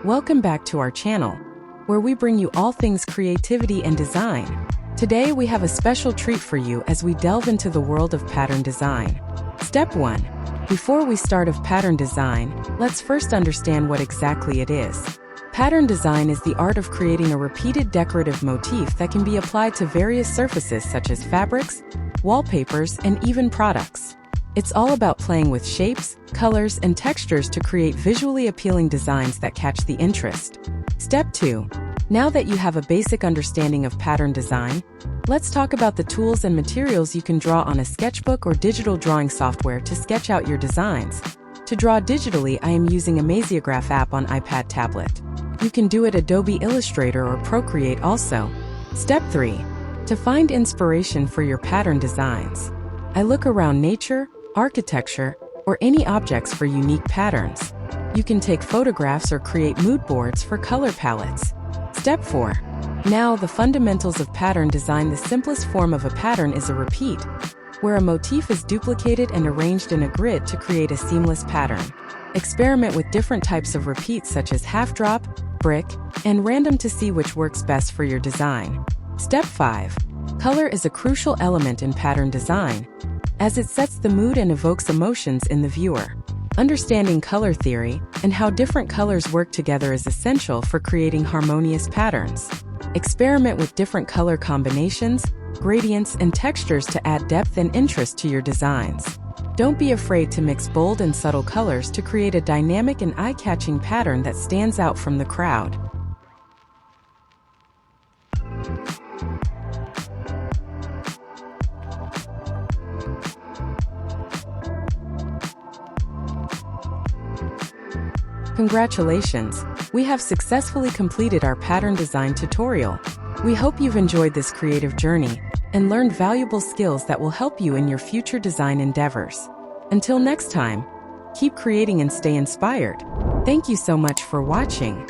Welcome back to our channel, where we bring you all things creativity and design. Today we have a special treat for you as we delve into the world of pattern design. Step 1. Before we start of pattern design, let's first understand what exactly it is. Pattern design is the art of creating a repeated decorative motif that can be applied to various surfaces such as fabrics, wallpapers, and even products. It's all about playing with shapes, colors, and textures to create visually appealing designs that catch the interest. Step 2. Now that you have a basic understanding of pattern design, let's talk about the tools and materials you can draw on a sketchbook or digital drawing software to sketch out your designs. To draw digitally, I am using Amaziograph app on iPad tablet. You can do it Adobe Illustrator or Procreate also. Step 3. To find inspiration for your pattern designs, I look around nature, architecture, or any objects for unique patterns. You can take photographs or create mood boards for color palettes. Step 4. Now, the fundamentals of pattern design. The simplest form of a pattern is a repeat, where a motif is duplicated and arranged in a grid to create a seamless pattern. Experiment with different types of repeats such as half drop, brick, and random to see which works best for your design. Step 5. Color is a crucial element in pattern design, as it sets the mood and evokes emotions in the viewer. Understanding color theory and how different colors work together is essential for creating harmonious patterns. Experiment with different color combinations, gradients, and textures to add depth and interest to your designs. Don't be afraid to mix bold and subtle colors to create a dynamic and eye-catching pattern that stands out from the crowd. Congratulations! We have successfully completed our pattern design tutorial. We hope you've enjoyed this creative journey and learned valuable skills that will help you in your future design endeavors. Until next time, keep creating and stay inspired. Thank you so much for watching.